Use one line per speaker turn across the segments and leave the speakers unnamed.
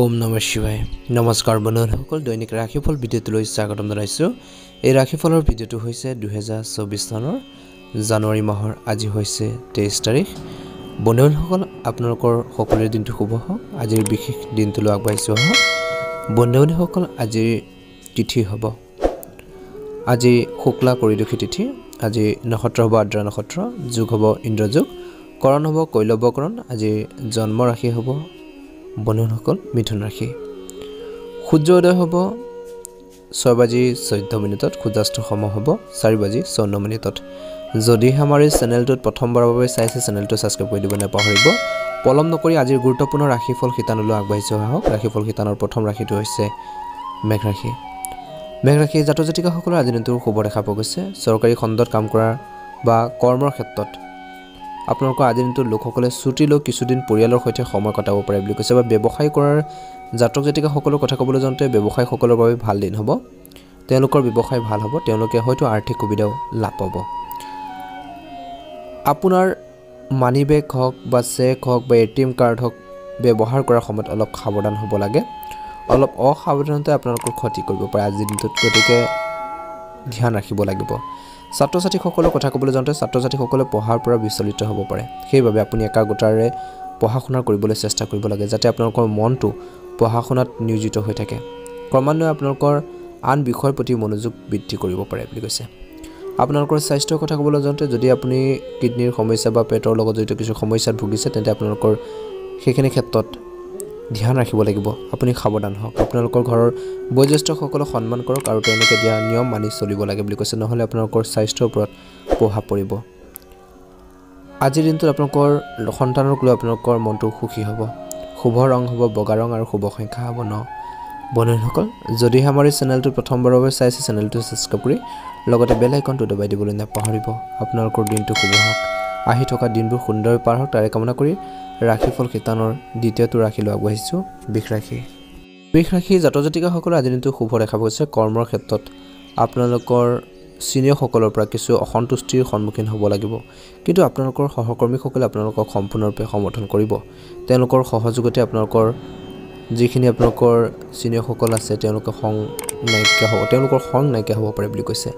ওম নমঃ শিৱায় নমস্কাৰ বন্ধুসকল দৈনিক ৰাশিফল ভিডিঅ'টোলৈ স্বাগতম জনাইছো এই ৰাশিফলৰ ভিডিঅ'টো হৈছে 2024 চনৰ জানুৱাৰী মাহৰ আজি হৈছে 23 তাৰিখ বন্ধুসকল আপোনালোকৰ সকলোৰে দিনটো শুভ হওক আজিৰ বিশেষ দিনটোলৈ আগবাঢ়িছো বন্ধুসকল আজিৰ তিথি হ'ব আজি শুক্লা কৰিদোষী তিথি আজি নক্ষত্ৰ হ'ব আদ্ৰা নক্ষত্ৰ যোগ হ'ব ইন্দ্ৰযোগ কৰণ হ'ব কৈলৱকৰণ আজি জন্ম ৰাশি হ'ব বন্ধুসকল মিথুন ৰাশি সূৰ্যোদয় হ'ব 6:14 সূৰ্যাস্ত সময় হ'ব 4:54 যদি আমাৰ এই চেনেলটোত প্ৰথমবাৰৰ বাবে চাইছে চেনেলটো সাবস্ক্ৰাইব কৰি দিব নাপাহৰিব পলম নকৰি আজিৰ গুৰুত্বপূৰ্ণ ৰাশিফল শিতানলৈ আগবাঢ়িছো আহক ৰাশিফল শিতানৰ প্ৰথম ৰাশিটো হৈছে মেঘ ৰাশি জাতক জাতিকাসকলৰ আজি দিনটোৰ শুভ দেখা পোৱা গৈছে চৰকাৰী খণ্ডত কাম কৰা বা কৰ্মৰ ক্ষেত্ৰত আপোনালোকৰ আজি দিনটোৰ লোকসকলে ছুটি লৈ কিছুদিন পৰিয়ালৰ সৈতে সময় কটাব পাৰে বুলি কৈছে বা ব্যৱসায় কৰাৰ জাতক জাতিকাসকলৰ কথা ক'বলৈ যাওঁতে ব্যৱসায়সকলৰ বাবে ভাল দিন হ'ব তেওঁলোকৰ ব্যৱসায় ভাল হ'ব তেওঁলোকে হয়তো আৰ্থিক সুবিধাও লাভ পাব আপোনাৰ মানি বেগ হওক বা চেক হওক বা এটিএম কাৰ্ড হওক ব্যৱহাৰ কৰাৰ সময়ত অলপ সাৱধান হ'ব লাগে অলপ অসাৱধানতাই আপোনালোকৰ ক্ষতি কৰিব পাৰে আজিৰ দিনটোত গতিকে ধ্যান ৰাখিব লাগিব ছাত্ৰ ছাত্ৰীসকলৰ কথা ক'বলৈ যাওঁতে ছাত্ৰ ছাত্ৰীসকলে পঢ়াৰ পৰা বিচলিত হ'ব পাৰে সেইবাবে আপুনি একাগ্ৰতাৰে পঢ়া শুনা কৰিবলৈ চেষ্টা কৰিব লাগে যাতে আপোনালোকৰ মনটো পঢ়া শুনাত নিয়োজিত হৈ থাকে ক্ৰমান্বয়ে আপোনালোকৰ আন বিষয়ৰ প্ৰতি মনোযোগ বৃদ্ধি কৰিব পাৰে বুলি কৈছে আপোনালোকৰ স্বাস্থ্যৰ কথা ক'বলৈ যাওঁতে যদি আপুনি কিডনিৰ সমস্যা বা পেটৰ লগত জড়িত কিছু সমস্যাত ভুগিছে তেন্তে আপোনালোকৰ সেইখিনি ক্ষেত্ৰত ধ্যান ৰাখিব লাগিব আপুনি সাৱধান হওক আপোনালোকৰ ঘৰৰ বয়োজ্যেষ্ঠসকলক সন্মান কৰক আৰু তেওঁলোকে দিয়া নিয়ম মানি চলিব লাগে বুলি কৈছে নহলে আপোনালোকৰ স্বাস্থ্যৰ ওপৰত প্ৰভাৱ পৰিব আজিৰ দিনটোত আপোনালোকৰ সন্তানক লৈ আপোনালোকৰ মনটো সুখী হ'ব শুভ ৰং হ'ব বগা ৰং আৰু শুভ সংখ্যা হ'ব 9 বন্ধুসকল যদি আমাৰ এই চেনেলটো প্ৰথমবাৰৰ বাবে চাইছে চেনেলটো সাবস্ক্ৰাইব কৰি লগতে বেল আইকনটো দবাই দিবলৈ নাপাহৰিব আপোনালোকৰ দিনটো শুভ হওক আহি থকা দিনবোৰ সুন্দৰ পাৰ হওক তাৰে কামনা কৰি ৰাশিফল শিতানৰ দ্বিতীয়টো ৰাশিলৈ আগবাঢ়িছো বৃষ ৰাশি জাতক জাতিকাসকলৰ আজি দিনটো শুভ দেখা গৈছে কৰ্মৰ ক্ষেত্ৰত আপোনালোকৰ সিনিয়ৰসকলৰ পৰা কিছু অসন্তুষ্টিৰ সন্মুখীন হ'ব লাগিব কিন্তু আপোনালোকৰ সহকৰ্মীসকলে আপোনালোকক সম্পূৰ্ণৰূপে সমৰ্থন কৰিব তেওঁলোকৰ সহযোগতে আপোনালোকৰ যিখিনি আপোনালোকৰ সিনিয়ৰসকল আছে তেওঁলোকৰ খং নাইকিয়া হ'ব পাৰে বুলি কৈছে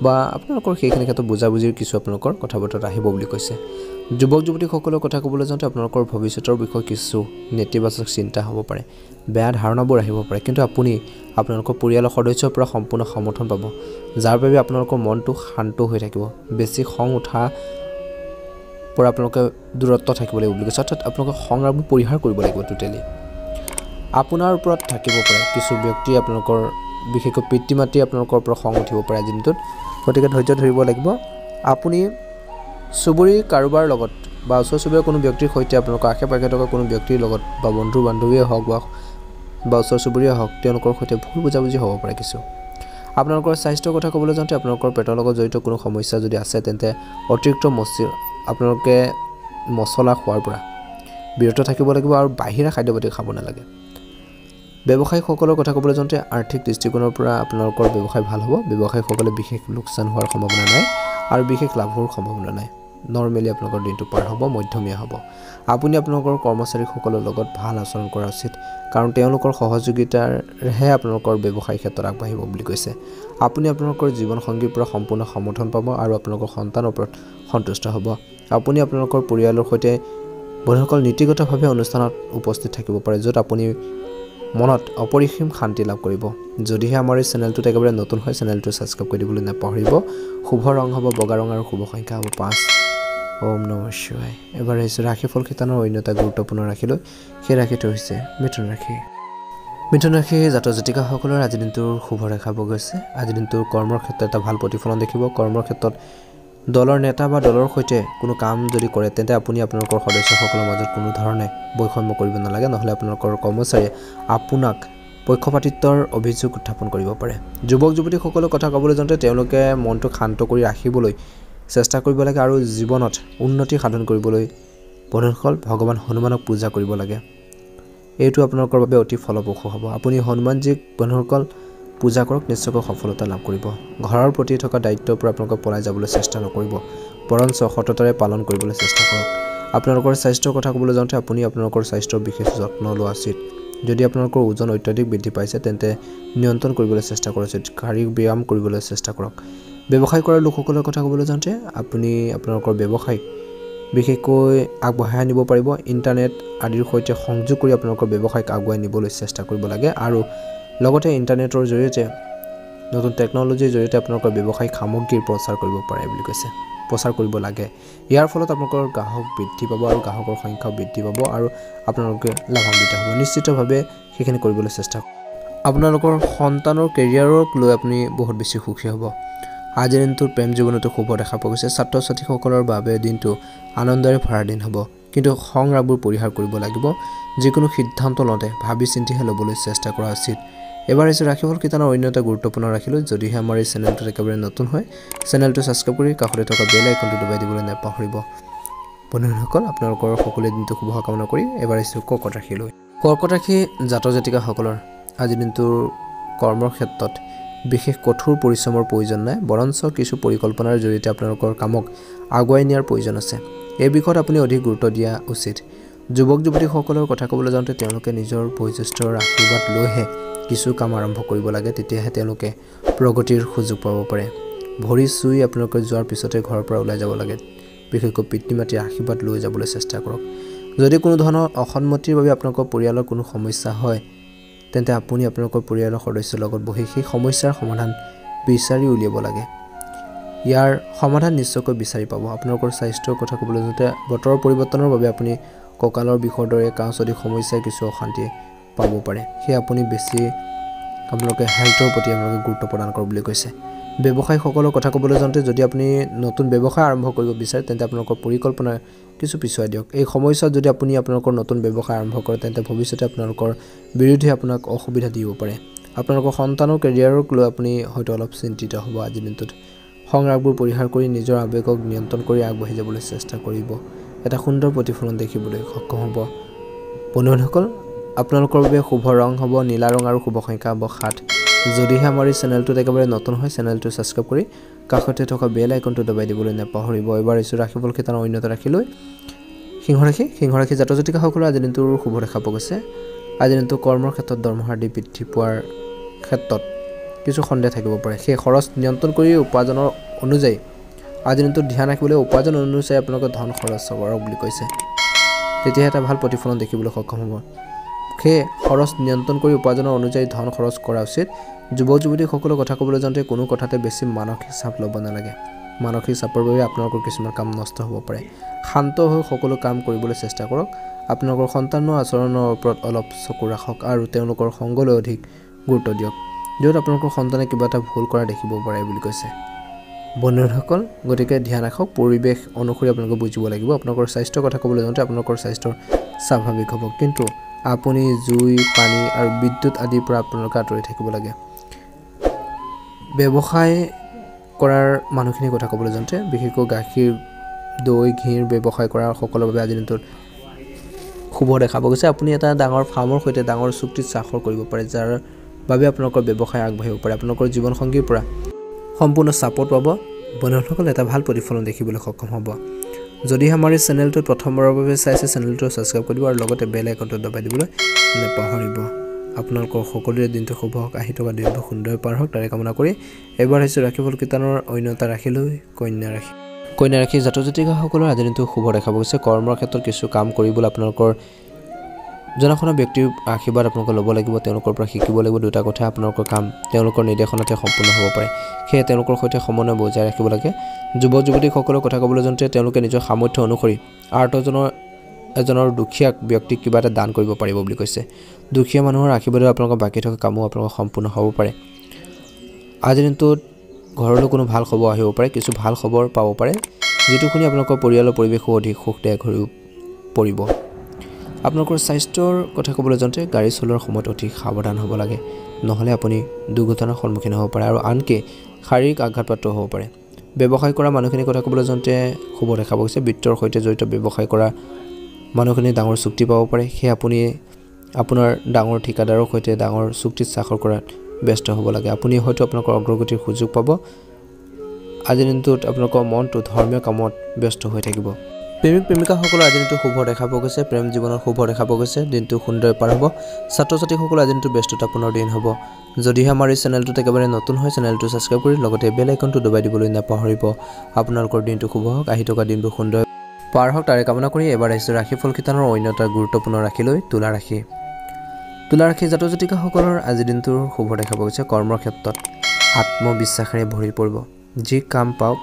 বা আপোনালোকৰ সেইখিনি ক্ষেত্ৰত বুজাবুজিৰ কিছু আপোনালোকৰ কথা বতৰা আহিব বুলি কৈছে যুৱক যুৱতীসকলৰ কথা ক'বলৈ যাওঁতে আপোনালোকৰ ভৱিষ্যতৰ বিষয়ে কিছু নেতিবাচক চিন্তা হ'ব পাৰে বেয়া ধাৰণাবোৰ আহিব পাৰে কিন্তু আপুনি আপোনালোকৰ পৰিয়ালৰ সদস্যৰ পৰা সম্পূৰ্ণ সমৰ্থন পাব যাৰ বাবে আপোনালোকৰ মনটো শান্ত হৈ থাকিব বেছি খং উঠা পৰা আপোনালোকে দূৰত্ব থাকিব লাগিব বুলি কৈছে অৰ্থাৎ আপোনালোকে খং পৰিহাৰ কৰিব লাগিব টোটেলি আপোনাৰ ওপৰত থাকিব পাৰে কিছু ব্যক্তি আপোনালোকৰ বিশেষকৈ পিতৃ মাতৃ আপোনালোকৰ পৰা খং উঠিব পাৰে আজি দিনটোত গতিকে ধৈৰ্য ধৰিব লাগিব আপুনি চুবুৰী কাৰোবাৰ লগত বা ওচৰ চুবুৰীয়া কোনো ব্যক্তিৰ সৈতে আপোনালোকৰ আশে পাশে থকা কোনো ব্যক্তিৰ লগত বা বন্ধু বান্ধৱীয়ে হওক বা ওচৰ চুবুৰীয়া হওক তেওঁলোকৰ সৈতে ভুল বুজাবুজি হ'ব পাৰে কিছু আপোনালোকৰ স্বাস্থ্যৰ কথা ক'বলৈ যাওঁতে আপোনালোকৰ পেটৰ লগত জড়িত কোনো সমস্যা যদি আছে তেন্তে অতিৰিক্ত আপোনালোকে মছলা খোৱাৰ পৰা বিৰত থাকিব লাগিব আৰু বাহিৰা খাদ্যপাতি খাব নালাগে ব্যৱসায়ীসকলৰ কথা ক'বলৈ যাওঁতে আৰ্থিক দৃষ্টিকোণৰ পৰা আপোনালোকৰ ব্যৱসায় ভাল হ'ব ব্যৱসায়ীসকলে বিশেষ লোকচান হোৱাৰ সম্ভাৱনা নাই আৰু বিশেষ লাভৰ সম্ভাৱনা নাই নৰ্মেলি আপোনালোকৰ দিনটো পাৰ হ'ব মধ্যমীয়া হ'ব আপুনি আপোনালোকৰ কৰ্মচাৰীসকলৰ লগত ভাল আচৰণ কৰা উচিত কাৰণ তেওঁলোকৰ সহযোগিতাৰহে আপোনালোকৰ ব্যৱসায় ক্ষেত্ৰত আগবাঢ়িব বুলি কৈছে আপুনি আপোনালোকৰ জীৱন সংগীৰ পৰা সম্পূৰ্ণ সমৰ্থন পাব আৰু আপোনালোকৰ সন্তানৰ ওপৰত সন্তুষ্ট হ'ব আপুনি আপোনালোকৰ পৰিয়ালৰ সৈতে বন্ধুসকল নীতিগতভাৱে অনুষ্ঠানত উপস্থিত থাকিব পাৰে য'ত আপুনি মনত অপৰিসীম শান্তি লাভ কৰিব যদিহে আমাৰ এই চেনেলটোত একেবাৰে নতুন হয় চেনেলটো সাবস্ক্ৰাইব কৰি দিবলৈ নাপাহৰিব শুভ ৰং হ'ব বগা ৰং আৰু শুভ সংখ্যা হ'ব 5 ওম নমঃ শিৱায় এবাৰ আহিছো ৰাশিফল শিতানৰ অন্য এটা গুৰুত্বপূৰ্ণ ৰাশিলৈ সেই ৰাশিটো হৈছে মিথুন ৰাশি জাতক জাতিকাসকলৰ আজি দিনটোৰ শুভ দেখা পোৱা গৈছে আজি দিনটোৰ কৰ্মৰ ক্ষেত্ৰত এটা ভাল প্ৰতিফলন দেখিব কৰ্মৰ ক্ষেত্ৰত দলৰ নেতা বা দলৰ সৈতে কোনো কাম যদি কৰে তেন্তে আপুনি আপোনালোকৰ সদস্যসকলৰ মাজত কোনো ধৰণে বৈষম্য কৰিব নালাগে নহলে আপোনালোকৰ কৰ্মচাৰীয়ে আপোনাক পক্ষপাতিত্বৰ অভিযোগ উত্থাপন কৰিব পাৰে যুৱক যুৱতীসকলৰ কথা ক'বলৈ যাওঁতে তেওঁলোকে মনটো শান্ত কৰি ৰাখিবলৈ চেষ্টা কৰিব লাগে আৰু জীৱনত উন্নতি সাধন কৰিবলৈ বন্ধুসকল ভগৱান হনুমানক পূজা কৰিব লাগে এইটো আপোনালোকৰ বাবে অতি ফলপ্ৰসূ হ'ব আপুনি হনুমানজীক বন্ধুসকল পূজা কৰক নিশ্চয়কৈ সফলতা লাভ কৰিব ঘৰৰ প্ৰতি থকা দায়িত্বৰ পৰা আপোনালোকে পলাই যাবলৈ চেষ্টা নকৰিব বৰঞ্চ সততাৰে পালন কৰিবলৈ চেষ্টা কৰক আপোনালোকৰ স্বাস্থ্যৰ কথা ক'বলৈ যাওঁতে আপুনি আপোনালোকৰ স্বাস্থ্যৰ বিশেষ যত্ন লোৱা উচিত যদি আপোনালোকৰ ওজন অত্যাধিক বৃদ্ধি পাইছে তেন্তে নিয়ন্ত্ৰণ কৰিবলৈ চেষ্টা কৰক শাৰীৰিক ব্যায়াম কৰিবলৈ চেষ্টা কৰক ব্যৱসায় কৰা লোকসকলৰ কথা ক'বলৈ যাওঁতে আপুনি আপোনালোকৰ ব্যৱসায় বিশেষকৈ আগবঢ়াই নিব পাৰিব ইন্টাৰনেট আদিৰ সৈতে সংযোগ কৰি আপোনালোকৰ ব্যৱসায়ক আগুৱাই নিবলৈ চেষ্টা কৰিব লাগে আৰু লগতে ইন্টাৰনেটৰ জৰিয়তে নতুন টেকনলজিৰ জৰিয়তে আপোনালোকৰ ব্যৱসায়িক সামগ্ৰীৰ প্ৰচাৰ কৰিব পাৰে বুলি কৈছে প্ৰচাৰ কৰিব লাগে ইয়াৰ ফলত আপোনালোকৰ গ্ৰাহক বৃদ্ধি পাব আৰু গ্ৰাহকৰ সংখ্যা বৃদ্ধি পাব আৰু আপোনালোকে লাভান্বিত হ'ব নিশ্চিতভাৱে সেইখিনি কৰিবলৈ চেষ্টা কৰক আপোনালোকৰ সন্তানৰ কেৰিয়াৰক লৈ আপুনি বহুত বেছি সুখী হ'ব আজিৰ দিনটোৰ প্ৰেম জীৱনতো শুভ দেখা পোৱা গৈছে ছাত্ৰ ছাত্ৰীসকলৰ বাবে দিনটো আনন্দৰে ভৰা দিন হ'ব কিন্তু সংৰাগবোৰ পৰিহাৰ কৰিব লাগিব যিকোনো সিদ্ধান্ত লওঁতে ভাবি চিন্তিহে ল'বলৈ চেষ্টা কৰা উচিত এবাৰ এসে ৰাখিবল কিতানৰ অন্য এটা গুৰুত্বপূৰ্ণ ৰাখিলো যদিহে আমাৰ এই চেনেলটো একেবাৰে নতুন হয় চেনেলটো সাবস্ক্ৰাইব কৰি কাষতে থকা বেল আইকনটো দবাই দিবলৈ নাপাহৰিব বন্ধুসকল আপোনালোকৰ সকলো দিনটো শুভ কামনা কৰি এবাৰ এসে কৰ্কট ৰাখিলো কৰ্কট ৰাখি জাতক জাতিকাসকলৰ আজি দিনটোৰ কৰ্মৰ ক্ষেত্ৰত বিশেষ কঠোৰ পৰিশ্ৰমৰ প্ৰয়োজন নাই বৰঞ্চ কিছু পৰিকল্পনাৰ জৰিয়তে আপোনালোকৰ কামক আগুৱাই নিয়াৰ প্ৰয়োজন আছে এই বিষয়ত আপুনি অধিক গুৰুত্ব দিয়া উচিত যুৱক যুৱতীসকলৰ কথা ক'বলৈ যাওঁতে তেওঁলোকে নিজৰ বয়োজ্যেষ্ঠৰ আশীৰ্বাদ লৈহে কিছু কাম আৰম্ভ কৰিব লাগে তেতিয়াহে তেওঁলোকে প্ৰগতিৰ সুযোগ পাব পাৰে ভৰি চুই আপোনালোকে যোৱাৰ পিছতে ঘৰৰ পৰা ওলাই যাব লাগে বিশেষকৈ পিতৃ-মাতৃৰ আশীৰ্বাদ লৈ যাবলৈ চেষ্টা কৰক যদি কোনো ধৰণৰ অসন্মতিৰ বাবে আপোনালোকৰ পৰিয়ালৰ কোনো সমস্যা হয় তেন্তে আপুনি আপোনালোকৰ পৰিয়ালৰ সদস্যৰ লগত বহি সেই সমস্যাৰ সমাধান বিচাৰি উলিয়াব লাগে ইয়াৰ সমাধান নিশ্চয়কৈ বিচাৰি পাব আপোনালোকৰ স্বাস্থ্যৰ কথা ক'বলৈ যাওঁতে বতৰৰ পৰিৱৰ্তনৰ বাবে আপুনি কঁকালৰ বিষৰ দৰে কাঁচদি সমস্যাই কিছু অশান্তি পাব পাৰে সেই আপুনি বেছি আপোনালোকে হেলথৰ প্ৰতি আপোনালোকে গুৰুত্ব প্ৰদান কৰক বুলি কৈছে ব্যৱসায়ীসকলৰ কথা ক'বলৈ যাওঁতে যদি আপুনি নতুন ব্যৱসায় আৰম্ভ কৰিব বিচাৰে তেন্তে আপোনালোকৰ পৰিকল্পনা কিছু পিছুৱাই দিয়ক এই সময়ছোৱাত যদি আপুনি আপোনালোকৰ নতুন ব্যৱসায় আৰম্ভ কৰে তেন্তে ভৱিষ্যতে আপোনালোকৰ বিৰুদ্ধে আপোনাক অসুবিধা দিব পাৰে আপোনালোকৰ সন্তানৰ কেৰিয়াৰক লৈ আপুনি হয়তো অলপ চিন্তিত হ'ব আজি দিনটোত সংৰাগবোৰ পৰিহাৰ কৰি নিজৰ আবেগক নিয়ন্ত্ৰণ কৰি আগবাঢ়ি যাবলৈ চেষ্টা কৰিব এটা সুন্দৰ প্ৰতিফলন দেখিবলৈ সক্ষম হ'ব বন্ধুসকল আপোনালোকৰ বাবে শুভ ৰং হ'ব নীলা ৰং আৰু শুভ সংখ্যা হ'ব 7 যদিহে আমাৰ এই চেনেলটো একেবাৰে নতুন হয় চেনেলটো সাবস্ক্ৰাইব কৰি কাষতে থকা বেল আইকনটো দবাই দিবলৈ নাপাহৰিব এবাৰ এসে ৰাখিবল কিতানৰ অন্যতা ৰাখিলৈ সিংহৰাশি জাতক জাতিকাসকলৰ আজি দিনটোৰ শুভ দেখা পোৱা গৈছে আজি দিনটো কৰ্মৰ ক্ষেত্ৰত দৰমহাৰ দি বৃদ্ধি পোৱাৰ ক্ষেত্ৰত কিছু সন্দেহ থাকিব পাৰে সেই খৰচ নিয়ন্ত্ৰণ কৰি উপাৰ্জনৰ অনুযায়ী আজি দিনটো ধ্যান ৰাখিবলৈ উপাৰ্জন অনুযায়ী আপোনালোকে ধন খৰচ কৰক বুলি কৈছে তেতিয়া এটা ভাল প্ৰতিফলন দেখিবলৈ সক্ষম হ'ব সেই খৰচ নিয়ন্ত্ৰণ কৰি উপাৰ্জনৰ অনুযায়ী ধন খৰচ কৰা উচিত যুৱক যুৱতীসকলৰ কথা ক'বলৈ যাওঁতে কোনো কথাতে বেছি মানসিক চাপ ল'ব নালাগে মানসিক চাপৰ বাবে আপোনালোকৰ কিছুমান কাম নষ্ট হ'ব পাৰে শান্ত হৈ সকলো কাম কৰিবলৈ চেষ্টা কৰক আপোনালোকৰ সন্তানৰ আচৰণৰ ওপৰত অলপ চকু ৰাখক আৰু তেওঁলোকৰ সংগলৈ অধিক গুৰুত্ব দিয়ক য'ত আপোনালোকৰ সন্তানে কিবা এটা ভুল কৰা দেখিব পাৰে বুলি কৈছে বন্ধুসকল গতিকে ধ্যান ৰাখক পৰিৱেশ অনুসৰি আপোনালোকে বুজিব লাগিব আপোনালোকৰ স্বাস্থ্যৰ কথা ক'বলৈ যাওঁতে আপোনালোকৰ স্বাস্থ্যৰ স্বাভাৱিক হ'ব কিন্তু আপুনি জুই পানী আৰু বিদ্যুৎ আদিৰ পৰা আপোনালোকে আঁতৰি থাকিব লাগে ব্যৱসায় কৰাৰ মানুহখিনিৰ কথা ক'বলৈ যাওঁতে বিশেষকৈ গাখীৰ দৈ ঘিৰ ব্যৱসায় কৰা সকলৰ বাবে আজি দিনটোত শুভ দেখা পোৱা গৈছে আপুনি এটা ডাঙৰ ফাৰ্মৰ সৈতে ডাঙৰ চুক্তিত স্বাক্ষৰ কৰিব পাৰে যাৰ বাবে আপোনালোকৰ ব্যৱসায় আগবাঢ়িব পাৰে আপোনালোকৰ জীৱন সংগীৰ পৰা সম্পূৰ্ণ সাপোৰ্ট পাব বন্ধুসকল এটা ভাল প্ৰতিফলন দেখিবলৈ সক্ষম হ'ব যদি আমাৰ এই চেনেলটো প্ৰথমবাৰৰ বাবে চাইছে চেনেলটো সাবস্ক্ৰাইব কৰিব আৰু লগতে বেল আইকনটো দবাই দিবলৈ নাপাহৰিব আপোনালোকৰ সকলোৰে দিনটো শুভ হওক আহি থকা দিনটো সুন্দৰ পাৰ হওক তাৰে কামনা কৰি এবাৰ হৈছে ৰাখিবল কিতানৰ অন্যতা ৰাখিলৈ কন্যা ৰাখি জাতক জাতিকাসকলৰ আজি দিনটো শুভ দেখা পোৱা গৈছে কৰ্মৰ ক্ষেত্ৰত কিছু কাম কৰিবলৈ আপোনালোকৰ জনাশুনা ব্যক্তিৰ আশীৰ্বাদ আপোনালোকে ল'ব লাগিব তেওঁলোকৰ পৰা শিকিব লাগিব দুটা কথা আপোনালোকৰ কাম তেওঁলোকৰ নিৰ্দেশনাতে সম্পূৰ্ণ হ'ব পাৰে সেয়ে তেওঁলোকৰ সৈতে সমন্বয় বজাই ৰাখিব লাগে যুৱক যুৱতীসকলৰ কথা ক'বলৈ যাওঁতে তেওঁলোকে নিজৰ সামৰ্থ্য অনুসৰি এজনৰ দুখীয়া ব্যক্তিক কিবা এটা দান কৰিব পাৰিব বুলি কৈছে দুখীয়া মানুহৰ আশীৰ্বাদত আপোনালোকৰ বাকী থকা কামো আপোনালোকৰ সম্পূৰ্ণ হ'ব পাৰে আজিৰ দিনটোত ঘৰলৈ কোনো ভাল খবৰ আহিব পাৰে কিছু ভাল খবৰ পাব পাৰে যেটো শুনি আপোনালোকৰ পৰিয়ালৰ পৰিৱেশো অধিক সুখদায়ক হৈ পৰিব আপোনালোকৰ স্বাস্থ্যৰ কথা ক'বলৈ যাওঁতে গাড়ী চলোৱাৰ সময়ত অতি সাৱধান হ'ব লাগে নহ'লে আপুনি দুৰ্ঘটনাৰ সন্মুখীন হ'ব পাৰে আৰু আনকি শাৰীৰিক আঘাতপ্ৰাপ্ত হ'ব পাৰে ব্যৱসায় কৰা মানুহখিনিৰ কথা ক'বলৈ যাওঁতে শুভ দেখা পোৱা গৈছে বিত্তৰ সৈতে জড়িত ব্যৱসায় কৰা মানুহখিনি ডাঙৰ চুক্তি পাব পাৰে সেই আপুনি আপোনাৰ ডাঙৰ ঠিকাদাৰৰ সৈতে ডাঙৰ চুক্তিত স্বাক্ষৰ কৰাত ব্যস্ত হ'ব লাগে আপুনি হয়তো আপোনালোকৰ অগ্ৰগতিৰ সুযোগ পাব আজিৰ দিনটোত আপোনালোকৰ মনটো ধৰ্মীয় কামত ব্যস্ত হৈ থাকিব প্ৰেমিক প্ৰেমিকাসকলৰ আজি দিনটো শুভ দেখা পোৱা গৈছে প্ৰেম জীৱনৰ শুভ দেখা পোৱা গৈছে দিনটো সুন্দৰ পাৰ হ'ব ছাত্ৰ ছাত্ৰীসকলৰ আজি দিনটো ব্যস্ততাপূৰ্ণ দিন হ'ব যদিহে আমাৰ এই চেনেলটোত একেবাৰে নতুন হয় চেনেলটো ছাবস্ক্ৰাইব কৰি লগতে বেল আইকনটো দবাই দিবলৈ নাপাহৰিব আপোনালোকৰ দিনটো শুভ হওক আহি থকা দিনবোৰ সুন্দৰ পাৰ হওক তাৰে কামনা কৰি এবাৰ আহিছোঁ ৰাশিফল কিতানৰ অন্য এটা গুৰুত্বপূৰ্ণ ৰাশি লৈ তুলা ৰাশি জাতক জাতিকাসকলৰ আজি দিনটোৰ শুভ দেখা পোৱা গৈছে কৰ্মৰ ক্ষেত্ৰত আত্মবিশ্বাসেৰে ভৰি পৰিব যি কাম পাওক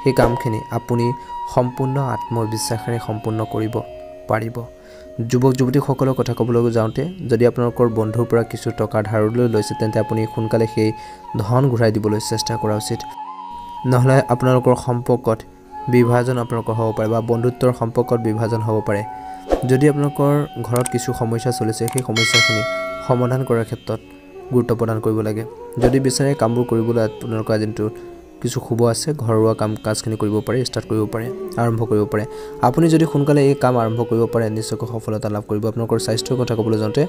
সেই কামখিনি আপুনি সম্পূৰ্ণ আত্মবিশ্বাসেৰে সম্পূৰ্ণ কৰিব পাৰিব যুৱক যুৱতীসকলৰ কথা ক'বলৈ যাওঁতে যদি আপোনালোকৰ বন্ধুৰ পৰা কিছু টকা ধাৰলৈ লৈছে তেন্তে আপুনি সোনকালে সেই ধন ঘূৰাই দিবলৈ চেষ্টা কৰা উচিত নহলে আপোনালোকৰ সম্পৰ্কত বিভাজন আপোনালোকৰ হ'ব পাৰে বা বন্ধুত্বৰ সম্পৰ্কত বিভাজন হ'ব পাৰে যদি আপোনালোকৰ ঘৰত কিছু সমস্যা চলিছে সেই সমস্যাখিনি সমাধান কৰাৰ ক্ষেত্ৰত গুৰুত্ব প্ৰদান কৰিব লাগে যদি বিচাৰে কামবোৰ কৰিবলৈ আপোনালোকৰ আজিনটো কিছু শুভ আছে ঘৰুৱা কাম কাজখিনি কৰিব পাৰে ষ্টাৰ্ট কৰিব পাৰে আৰম্ভ কৰিব পাৰে আপুনি যদি সোনকালে এই কাম আৰম্ভ কৰিব পাৰে নিশ্চয়কৈ সফলতা লাভ কৰিব আপোনালোকৰ স্বাস্থ্যৰ কথা ক'বলৈ যাওঁতে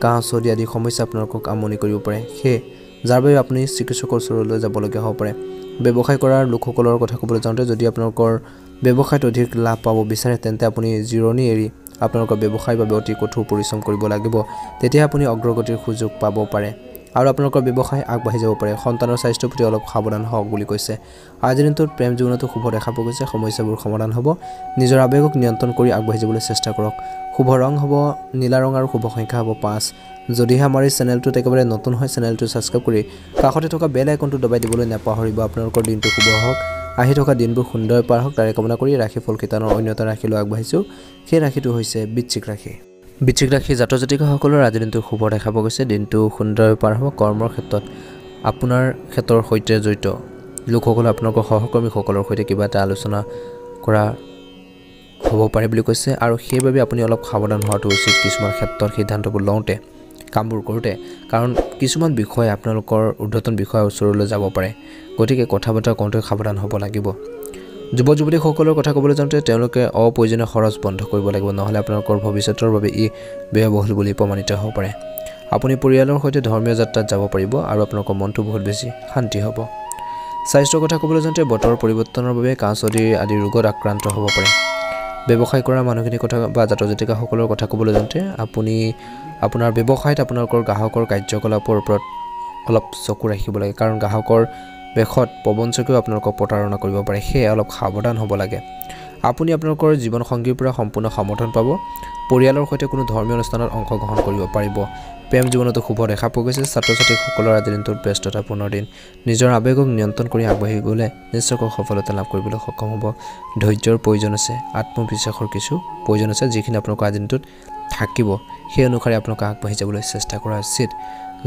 কাহ চৰ্দি আদি সমস্যা আপোনালোকক আমনি কৰিব পাৰে সেই যাৰ বাবে আপুনি চিকিৎসকৰ ওচৰলৈ যাবলগীয়া হ'ব পাৰে ব্যৱসায় কৰাৰ লোকসকলৰ কথা ক'বলৈ যাওঁতে যদি আপোনালোকৰ ব্যৱসায়ত অধিক লাভ পাব বিচাৰে তেন্তে আপুনি জিৰণি এৰি আপোনালোকৰ ব্যৱসায়ৰ বাবে অতি কঠোৰ পৰিশ্ৰম কৰিব লাগিব তেতিয়া আপুনি অগ্ৰগতিৰ সুযোগ পাব পাৰে আৰু আপোনালোকৰ ব্যৱসায় আগবাঢ়ি যাব পাৰে সন্তানৰ স্বাস্থ্যৰ প্ৰতি অলপ সাৱধান হওক বুলি কৈছে আজিৰ দিনটোত প্ৰেম জীৱনতো শুভ দেখা পোৱা গৈছে সমস্যাবোৰ সমাধান হ'ব নিজৰ আবেগক নিয়ন্ত্ৰণ কৰি আগবাঢ়ি যাবলৈ চেষ্টা কৰক শুভ ৰং হ'ব নীলা ৰং আৰু শুভ সংখ্যা হ'ব 5 যদিহে আমাৰ এই চেনেলটোত একেবাৰে নতুন হয় চেনেলটো ছাবস্ক্ৰাইব কৰি কাষতে থকা বেল আইকনটো দবাই দিবলৈ নাপাহৰিব আপোনালোকৰ দিনটো শুভ হওক আহি থকা দিনবোৰ সুন্দৰ পাৰ হওক তাৰে কামনা কৰি ৰাশিফল কিতানৰ অন্য এটা ৰাশিলৈ আগবাঢ়িছোঁ সেই ৰাশিটো হৈছে বৃশ্চিক ৰাশি জাতক জাতিকাসকলৰ আজি দিনটো শুভ দেখা পোৱা গৈছে দিনটো সুন্দৰ পাৰ হ'ব কৰ্মৰ ক্ষেত্ৰত আপোনাৰ ক্ষেত্ৰৰ সৈতে জড়িত লোকসকল আপোনালোকৰ সহকৰ্মীসকলৰ সৈতে কিবা এটা আলোচনা কৰা হ'ব পাৰে বুলি কৈছে আৰু সেইবাবে আপুনি অলপ সাৱধান হোৱাটো উচিত কিছুমান ক্ষেত্ৰত সিদ্ধান্তবোৰ লওঁতে কামবোৰ কৰোঁতে কাৰণ কিছুমান বিষয় আপোনালোকৰ ঊৰ্ধ্বতন বিষয়ৰ ওচৰলৈ যাব পাৰে গতিকে কথা বতৰা কওঁতে সাৱধান হ'ব লাগিব যুৱক যুৱতীসকলৰ কথা ক'বলৈ যাওঁতে তেওঁলোকে অপ্ৰয়োজনীয় খৰচ বন্ধ কৰিব লাগিব নহ'লে আপোনালোকৰ ভৱিষ্যতৰ বাবে ই ব্যয়বহুল বুলি প্ৰমাণিত হ'ব পাৰে আপুনি পৰিয়ালৰ সৈতে ধৰ্মীয় যাত্ৰাত যাব পাৰিব আৰু আপোনালোকৰ মনটো বহুত বেছি শান্তি হ'ব স্বাস্থ্যৰ কথা ক'বলৈ যাওঁতে বতৰ পৰিৱৰ্তনৰ বাবে কাহ চৰ্দি আদি ৰোগত আক্ৰান্ত হ'ব পাৰে ব্যৱসায় কৰা মানুহখিনিৰ কথা বা জাতক জাতিকাসকলৰ কথা ক'বলৈ যাওঁতে আপুনি আপোনাৰ ব্যৱসায়ত আপোনালোকৰ গ্ৰাহকৰ কাৰ্যকলাপৰ ওপৰত অলপ চকু ৰাখিব লাগে কাৰণ গ্ৰাহকৰ বেখত প্ৰবঞ্চকেও আপোনালোকক প্ৰতাৰণা কৰিব পাৰে সেয়ে অলপ সাৱধান হ'ব লাগে আপুনি আপোনালোকৰ জীৱন সংগীৰ পৰা সম্পূৰ্ণ সমৰ্থন পাব পৰিয়ালৰ সৈতে কোনো ধৰ্মীয় অনুষ্ঠানত অংশগ্ৰহণ কৰিব পাৰিব প্ৰেম জীৱনতো শুভ দেখা পোৱা গৈছে ছাত্ৰ ছাত্ৰীসকলৰ আজি দিনটোত ব্যস্ততাপূৰ্ণ দিন নিজৰ আবেগক নিয়ন্ত্ৰণ কৰি আগবাঢ়ি গ'লে নিশ্চয়কৈ সফলতা লাভ কৰিবলৈ সক্ষম হ'ব ধৈৰ্যৰ প্ৰয়োজন আছে আত্মবিশ্বাসৰ কিছু প্ৰয়োজন আছে যিখিনি আপোনালোকৰ আজি দিনটোত থাকিব সেই অনুসাৰে আপোনালোকে আগবাঢ়ি যাবলৈ চেষ্টা কৰা উচিত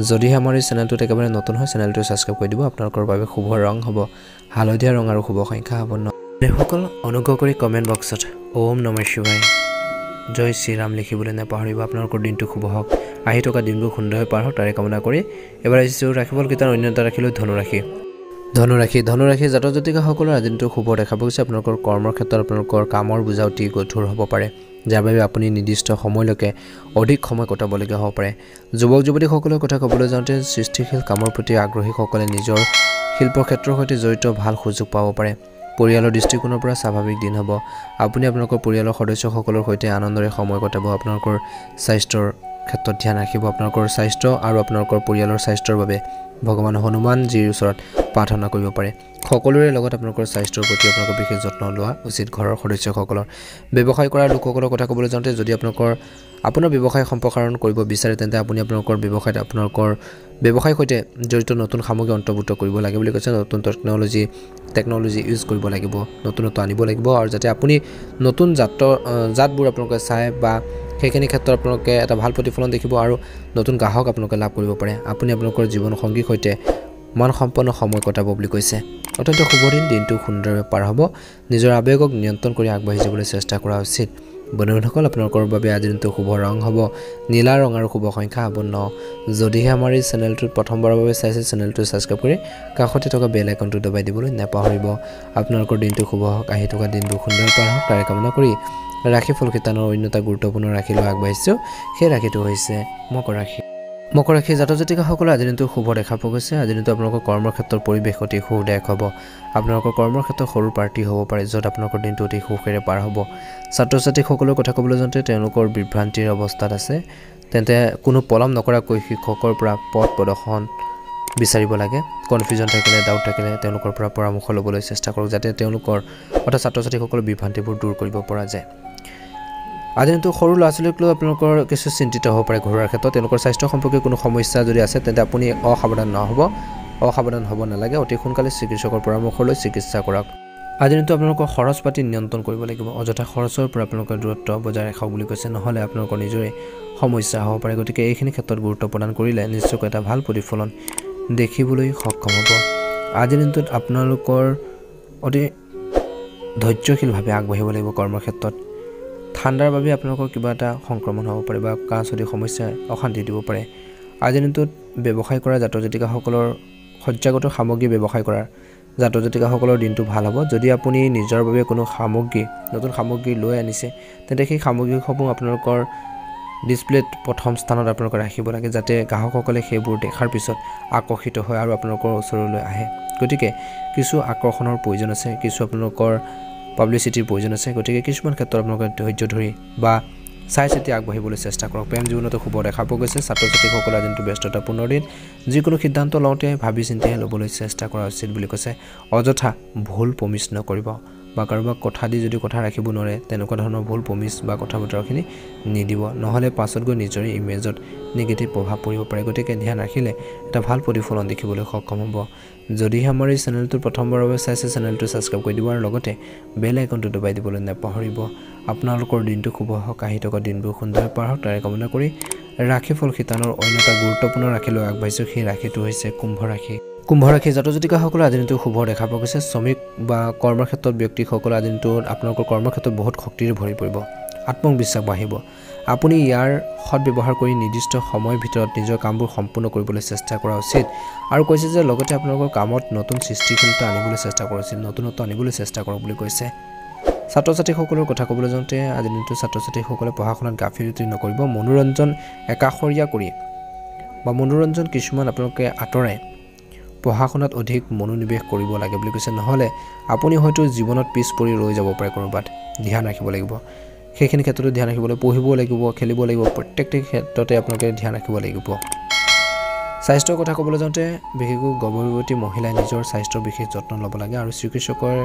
যদিহে আমাৰ এই চেনেলটোত একেবাৰে নতুন হয় চেনেলটো ছাবস্ক্ৰাইব কৰি দিব আপোনালোকৰ বাবে শুভ ৰং হ'ব হালধীয়া ৰং আৰু শুভ সংখ্যা হ'ব 9 সকল অনুগ্ৰহ কৰি কমেণ্ট বক্সত ওম নমঃ শিৱায় জয় শ্ৰীৰাম লিখিবলৈ নাপাহৰিব আপোনালোকৰ দিনটো শুভ হওক আহি থকা দিনবোৰ সুন্দৰ পাৰ হওক তাৰে কামনা কৰি এবাৰ আহিছোঁ ৰাশিফল কিতাৰ অন্য এটা ৰাশিলৈ ধনুৰাশি জাতক জাতিকাসকলৰ আজি দিনটো শুভ দেখা পোৱা গৈছে আপোনালোকৰ কৰ্মৰ ক্ষেত্ৰত আপোনালোকৰ কামৰ বোজা অতি কঠোৰ হ'ব পাৰে যাৰ বাবে আপুনি নিৰ্দিষ্ট সময়লৈকে অধিক সময় কটাবলগীয়া হ'ব পাৰে যুৱক যুৱতীসকলৰ কথা ক'বলৈ যাওঁতে সৃষ্টিশীল কামৰ প্ৰতি আগ্ৰহীসকলে নিজৰ শিল্পক্ষেত্ৰৰ সৈতে জড়িত ভাল সুযোগ পাব পাৰে পৰিয়ালৰ দৃষ্টিকোণৰ পৰা স্বাভাৱিক দিন হ'ব আপুনি আপোনালোকৰ পৰিয়ালৰ সদস্যসকলৰ সৈতে আনন্দৰে সময় কটাব আপোনালোকৰ স্বাস্থ্যৰ ক্ষেত্ৰত ধ্যান ৰাখিব আপোনালোকৰ স্বাস্থ্য আৰু আপোনালোকৰ পৰিয়ালৰ স্বাস্থ্যৰ বাবে ভগৱান হনুমানজীৰ ওচৰত প্ৰাৰ্থনা কৰিব পাৰে সকলোৰে লগত আপোনালোকৰ স্বাস্থ্যৰ প্ৰতি আপোনালোকৰ বিশেষ যত্ন লোৱা উচিত ঘৰৰ সদস্যসকলৰ ব্যৱসায় কৰা লোকসকলৰ কথা ক'বলৈ যাওঁতে যদি আপোনাৰ ব্যৱসায় সম্প্ৰসাৰণ কৰিব বিচাৰে তেন্তে আপুনি আপোনালোকৰ ব্যৱসায়ত আপোনালোকৰ ব্যৱসায়ৰ সৈতে জড়িত নতুন সামগ্ৰী অন্তৰ্ভুক্ত কৰিব লাগে বুলি কৈছে নতুন টেকন'লজি ইউজ কৰিব লাগিব নতুনত্ব আনিব লাগিব আৰু যাতে আপুনি নতুন জাতবোৰ আপোনালোকে চাই বা সেইখিনি ক্ষেত্ৰত আপোনালোকে এটা ভাল প্ৰতিফলন দেখিব আৰু নতুন গ্ৰাহক আপোনালোকে লাভ কৰিব পাৰে আপুনি আপোনালোকৰ জীৱন সংগীৰ সৈতে মানসম্পন্ন সময় কটাব বুলি কৈছে অত্যন্ত শুভ দিনটো সুন্দৰভাৱে পাৰ হ'ব নিজৰ আবেগক নিয়ন্ত্ৰণ কৰি আগবাঢ়ি যাবলৈ চেষ্টা কৰা উচিত বন্ধুসকল আপোনালোকৰ বাবে আজি দিনটো শুভ ৰং হ'ব নীলা ৰং আৰু শুভ সংখ্যা হ'ব 9 যদিহে আমাৰ এই চেনেলটোত প্ৰথমবাৰৰ বাবে চাইছে চেনেলটো ছাবস্ক্ৰাইব কৰি কাষতে থকা বেল আইকনটো দবাই দিবলৈ নাপাহৰিব আপোনালোকৰ দিনটো শুভ হওক আহি থকা দিনবোৰ সুন্দৰ পাৰ হওক তাৰে কামনা কৰি ৰাশিফল কিতানৰ অন্য এটা গুৰুত্বপূৰ্ণ ৰাশিলৈ আগবাঢ়িছোঁ সেই ৰাশিটো হৈছে মকৰ ৰাশি মকৰ ৰাশি জাতক জাতিকাসকলে আজিৰ দিনটো শুভ দেখা পোৱা গৈছে। আজিৰ দিনটো আপোনালোকৰ কৰ্মৰ ক্ষেত্ৰত পৰিৱেশ অতি সুখদায়ক হ'ব। আপোনালোকৰ কৰ্মৰ ক্ষেত্ৰত সৰু পাৰ্টি হ'ব পাৰে, য'ত আপোনালোকৰ দিনটো অতি সুখেৰে পাৰ হ'ব। ছাত্ৰ ছাত্ৰীসকলৰ কথা ক'বলৈ যাওঁতে তেওঁলোকৰ বিভ্ৰান্তিৰ অৱস্থাত আছে, তেন্তে কোনো পলম নকৰাকৈ শিক্ষকৰ পৰা পথ প্ৰদৰ্শন বিচাৰিব লাগে। কনফিউজন থাকিলে, ডাউট থাকিলে তেওঁলোকৰ পৰা পৰামৰ্শ ল'বলৈ চেষ্টা কৰক, যাতে তেওঁলোকৰ অৰ্থাৎ ছাত্ৰ ছাত্ৰীসকলৰ বিভ্ৰান্তিবোৰ দূৰ কৰিব পৰা যায়। আজি দিনটো সৰু ল'ৰা ছোৱালীক লৈ আপোনালোকৰ কিছু চিন্তিত হ'ব পাৰে ঘৰুৱাৰ ক্ষেত্ৰত। তেওঁলোকৰ স্বাস্থ্য সম্পৰ্কে কোনো সমস্যা যদি আছে, তেন্তে আপুনি অসাৱধান হ'ব নালাগে। অতি সোনকালে চিকিৎসকৰ পৰামৰ্শ লৈ চিকিৎসা কৰক। আজি দিনটো আপোনালোকৰ খৰচ পাতি নিয়ন্ত্ৰণ কৰিব লাগিব। অযথা খৰচৰ পৰা আপোনালোকৰ দূৰত্ব বজাই ৰাখক বুলি কৈছে, নহ'লে আপোনালোকৰ নিজৰে সমস্যা হ'ব পাৰে। গতিকে এইখিনি ক্ষেত্ৰত গুৰুত্ব প্ৰদান কৰিলে নিশ্চয়কৈ এটা ভাল প্ৰতিফলন দেখিবলৈ সক্ষম হ'ব। আজিৰ দিনটোত আপোনালোকৰ অতি ধৈৰ্যশীলভাৱে আগবাঢ়িব লাগিব কৰ্মৰ ক্ষেত্ৰত। ঠাণ্ডাৰ বাবে আপোনালোকৰ কিবা এটা সংক্ৰমণ হ'ব পাৰে বা কাহ চৰ্দি সমস্যাই অশান্তি দিব পাৰে। আজিৰ দিনটোত ব্যৱসায় কৰা জাতক জাতিকাসকলৰ সজ্জাগত সামগ্ৰী ব্যৱসায় কৰাৰ জাতক জাতিকাসকলৰ দিনটো ভাল হ'ব। যদি আপুনি নিজৰ বাবে কোনো নতুন সামগ্ৰী লৈ আনিছে, তেন্তে সেই সামগ্ৰীসমূহ আপোনালোকৰ ডিছপ্লেত প্ৰথম স্থানত আপোনালোকে ৰাখিব লাগে, যাতে গ্ৰাহকসকলে সেইবোৰ দেখাৰ পিছত আকৰ্ষিত হয় আৰু আপোনালোকৰ ওচৰলৈ আহে। গতিকে কিছু আকৰ্ষণৰ প্ৰয়োজন আছে, কিছু আপোনালোকৰ পাব্লিচিটিৰ প্ৰয়োজন আছে। গতিকে কিছুমান ক্ষেত্ৰত আপোনালোকে ধৈৰ্য ধৰি বা চাই চিতি আগবাঢ়িবলৈ চেষ্টা কৰক। প্ৰেম জীৱনতো শুভ দেখা পোৱা গৈছে। ছাত্ৰ ছাত্ৰীসকলৰ দিনটো ব্যস্ততাপূৰ্ণ দিন। যিকোনো সিদ্ধান্ত লওঁতে ভাবি চিন্তিহে ল'বলৈ চেষ্টা কৰা উচিত বুলি কৈছে। অযথা ভুল প্ৰমিছ নকৰিব বা কাৰোবাক কথা দি যদি কথা ৰাখিব নোৱাৰে, তেনেকুৱা ধৰণৰ ভুল প্ৰমিছ বা কথা বতৰাখিনি নিদিব, নহ'লে পাছত গৈ নিজৰে ইমেজত নিগেটিভ প্ৰভাৱ পৰিব পাৰে। গতিকে ধ্যান ৰাখিলে এটা ভাল প্ৰতিফলন দেখিবলৈ সক্ষম হ'ব। যদিহে আমাৰ এই চেনেলটো প্ৰথমবাৰৰ বাবে চাইছে, চেনেলটো ছাবস্ক্ৰাইব কৰি দিব আৰু লগতে বেল আইকনটো দবাই দিবলৈ নাপাহৰিব। আপোনালোকৰ দিনটো শুভ হওক, আহি থকা দিনবোৰ সুন্দৰ পাৰ হওক, তাৰে কামনা কৰি ৰাশিফল শিতানৰ অন্য এটা গুৰুত্বপূৰ্ণ ৰাশি লৈ আগবাঢ়িছোঁ। সেই ৰাশিটো হৈছে কুম্ভ ৰাশি। কুম্ভ ৰাশি জাতক জাতিকাসকলৰ আজি দিনটো শুভ দেখা পোৱা গৈছে। শ্ৰমিক বা কৰ্মৰ ক্ষেত্ৰত ব্যক্তিসকলৰ আজি দিনটোত আপোনালোকৰ কৰ্মৰ ক্ষেত্ৰত বহুত শক্তিৰে ভৰি পৰিব, আত্মবিশ্বাস বাঢ়িব। আপুনি ইয়াৰ সৎব্যৱহাৰ কৰি নিৰ্দিষ্ট সময়ৰ ভিতৰত নিজৰ কামবোৰ সম্পূৰ্ণ কৰিবলৈ চেষ্টা কৰা উচিত। আৰু কৈছে যে লগতে আপোনালোকৰ কামত নতুন সৃষ্টিশীলতা আনিবলৈ চেষ্টা কৰা উচিত, নতুনত্ব আনিবলৈ চেষ্টা কৰক বুলি কৈছে। ছাত্ৰ ছাত্ৰীসকলৰ কথা ক'বলৈ যাওঁতে আজি দিনটো ছাত্ৰ ছাত্ৰীসকলে পঢ়া শুনাত গাফিলতি নকৰিব। মনোৰঞ্জন একাষৰীয়া কৰি বা মনোৰঞ্জন কিছুমান আপোনালোকে আঁতৰাই পঢ়া শুনাত অধিক মনোনিৱেশ কৰিব লাগে বুলি কৈছে, নহ'লে আপুনি হয়তো জীৱনত পিছ পৰি ৰৈ যাব পাৰে ক'ৰবাত। ধ্যান ৰাখিব লাগিব, সেইখিনি ক্ষেত্ৰতো ধ্যান ৰাখিব লাগিব। পঢ়িব লাগিব, খেলিব লাগিব, প্ৰত্যেকটো ক্ষেত্ৰতে আপোনালোকে ধ্যান ৰাখিব লাগিব। স্বাস্থ্যৰ কথা ক'বলৈ যাওঁতে বিশেষকৈ গৰ্ভৱতী মহিলাই নিজৰ স্বাস্থ্যৰ বিশেষ যত্ন ল'ব লাগে আৰু চিকিৎসকৰ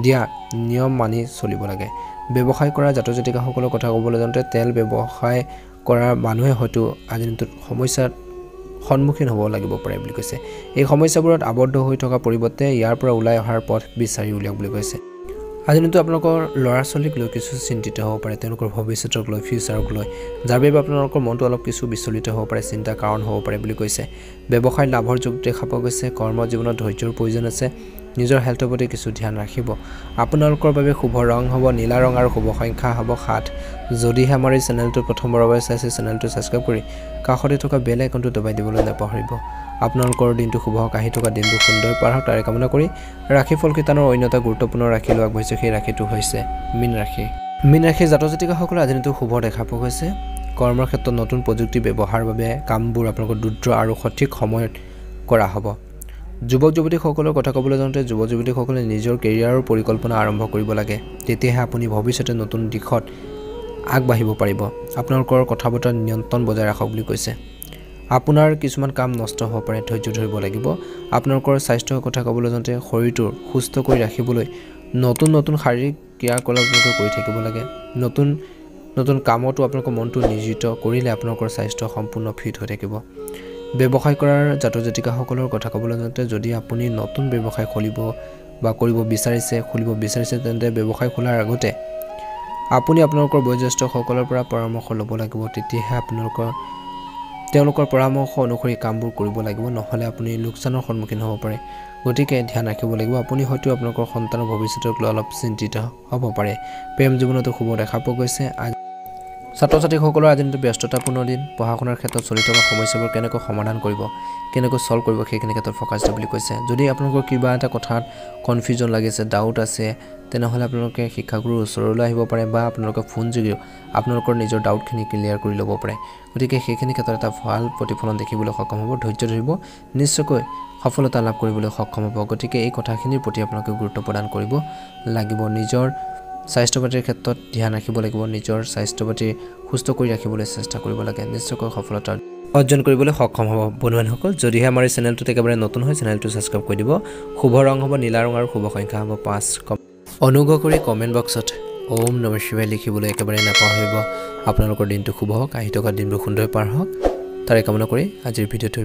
দিয়া নিয়ম মানি চলিব লাগে। ব্যৱসায় কৰা জাতক জাতিকাসকলৰ কথা ক'বলৈ যাওঁতে তেল ব্যৱসায় কৰা মানুহে হয়তো আজিৰ দিনটোত সমস্যাৰ সন্মুখীন হ'ব লাগিব পাৰে বুলি কৈছে। এই সমস্যাবোৰত আবদ্ধ হৈ থকা পৰিৱৰ্তে ইয়াৰ পৰা ওলাই অহাৰ পথ বিচাৰি উলিয়াওক বুলি কৈছে। আজি দিনটো আপোনালোকৰ ল'ৰা ছোৱালীক লৈ কিছু চিন্তিত হ'ব পাৰে, তেওঁলোকৰ ভৱিষ্যতক লৈ, ফিউচাৰক লৈ, যাৰ বাবে আপোনালোকৰ মনটো অলপ কিছু বিচলিত হ'ব পাৰে, চিন্তাৰ কাৰণ হ'ব পাৰে বুলি কৈছে। ব্যৱসায়ত লাভৰ যোগ দেখা পোৱা গৈছে। কৰ্ম জীৱনত ধৈৰ্যৰ প্ৰয়োজন আছে। নিজৰ হেল্থৰ প্ৰতি কিছু ধ্যান ৰাখিব। আপোনালোকৰ বাবে শুভ ৰং হ'ব নীলা ৰং আৰু শুভ সংখ্যা হ'ব 7। যদিহে আমাৰ এই চেনেলটো প্ৰথমবাৰৰ বাবে চাইছে, চেনেলটো ছাবস্ক্ৰাইব কৰি কাষতে থকা বেল আইকনটো দবাই দিবলৈ নাপাহৰিব। আপোনালোকৰ দিনটো শুভ হওক, আহি থকা দিনবোৰ সুন্দৰ পাৰ হওক, তাৰে কামনা কৰি ৰাশিফল শিতানৰ অন্য এটা গুৰুত্বপূৰ্ণ ৰাশি লৈ আগবাঢ়িছোঁ। সেই ৰাশিটো হৈছে মীন ৰাশি। মীন ৰাশিৰ জাতক জাতিকাসকলৰ আজি দিনটো শুভ দেখা পোৱা গৈছে। কৰ্মৰ ক্ষেত্ৰত নতুন প্ৰযুক্তি ব্যৱহাৰৰ বাবে কামবোৰ আপোনালোকৰ দ্ৰুত আৰু সঠিক সময়ত কৰা হ'ব। যুৱক যুৱতীসকলৰ কথা ক'বলৈ যাওঁতে যুৱক যুৱতীসকলে নিজৰ কেৰিয়াৰৰ পৰিকল্পনা আৰম্ভ কৰিব লাগে, তেতিয়াহে আপুনি ভৱিষ্যতে নতুন দিশত আগবাঢ়িব পাৰিব। আপোনালোকৰ কথা বতৰা নিয়ন্ত্ৰণ বজাই ৰাখক বুলি কৈছে। আপোনাৰ কিছুমান কাম নষ্ট হ'ব পাৰে, ধৈৰ্য ধৰিব লাগিব। আপোনালোকৰ স্বাস্থ্যৰ কথা ক'বলৈ যাওঁতে শৰীৰটো সুস্থ কৰি ৰাখিবলৈ নতুন নতুন শাৰীৰিক ক্ৰিয়াকলাপ আপোনালোকে কৰি থাকিব লাগে। নতুন নতুন কামতো আপোনালোকৰ মনটো নিয়োজিত কৰিলে আপোনালোকৰ স্বাস্থ্য সম্পূৰ্ণ ফিট হৈ থাকিব। ব্যৱসায় কৰাৰ জাতক জাতিকাসকলৰ কথা ক'বলৈ যাওঁতে যদি আপুনি নতুন ব্যৱসায় খুলিব বা খুলিব বিচাৰিছে, তেন্তে ব্যৱসায় খোলাৰ আগতে আপুনি আপোনালোকৰ বয়োজ্যেষ্ঠসকলৰ পৰা পৰামৰ্শ ল'ব লাগিব। তেতিয়াহে তেওঁলোকৰ পৰামৰ্শ অনুসৰি কামবোৰ কৰিব লাগিব, নহ'লে আপুনি লোকচানৰ সন্মুখীন হ'ব পাৰে। গতিকে ধ্যান ৰাখিব লাগিব। আপুনি হয়তো আপোনালোকৰ সন্তানৰ ভৱিষ্যতক লৈ অলপ চিন্তিত হ'ব পাৰে। প্ৰেম জীৱনতো শুভ দেখা পোৱা গৈছে। ছাত্ৰ-ছাত্ৰীসকলৰ আজি দিনটো ব্যস্ততাপূৰ্ণ দিন পঢ়া শুনাৰ ক্ষেত্ৰত চলি থকা সমস্যাবোৰ কেনেকৈ সমাধান কৰিব কেনেকৈ সলভ কৰিব সেইখিনি ক্ষেত্ৰত ফ'কাছ দিয়া বুলি কৈছে যদি আপোনালোকৰ কিবা এটা কথাত কনফিউজন লাগিছে ডাউট আছে তেনেহ'লে আপোনালোকে শিক্ষাগুৰুৰ ওচৰলৈ আহিব পাৰে বা আপোনালোকে ফোন যোগেও আপোনালোকৰ নিজৰ ডাউটখিনি ক্লিয়াৰ কৰি ল'ব পাৰে গতিকে সেইখিনি ক্ষেত্ৰত এটা ভাল প্ৰতিফলন দেখিবলৈ সক্ষম হ'ব ধৈৰ্য ধৰিব নিশ্চয়কৈ সফলতা লাভ কৰিবলৈ সক্ষম হ'ব গতিকে এই কথাখিনিৰ প্ৰতি আপোনালোকে গুৰুত্ব প্ৰদান কৰিব লাগিব নিজৰ স্বাস্থ্য পাতিৰ ক্ষেত্ৰত ধ্যান ৰাখিব লাগিব নিজৰ স্বাস্থ্য পাতি সুস্থ কৰি ৰাখিবলৈ চেষ্টা কৰিব লাগে নিশ্চয়কৈ সফলতা অৰ্জন কৰিবলৈ সক্ষম হ'ব বন্ধুসকল যদিহে আমাৰ এই চেনেলটোত একেবাৰে নতুন হয় চেনেলটো ছাবস্ক্ৰাইব কৰি দিব শুভ ৰং হ'ব নীলা ৰং আৰু শুভ সংখ্যা হ'ব 5 অনুগ্ৰহ কৰি কমেণ্ট বক্সত ওম নমঃ শিৱায় লিখিবলৈ একেবাৰে নাপাহৰিব আপোনালোকৰ দিনটো শুভ হওক আহি থকা দিনবোৰ সুন্দৰ পাৰ হওক তাৰে কামনা কৰি আজিৰ ভিডিঅ'টো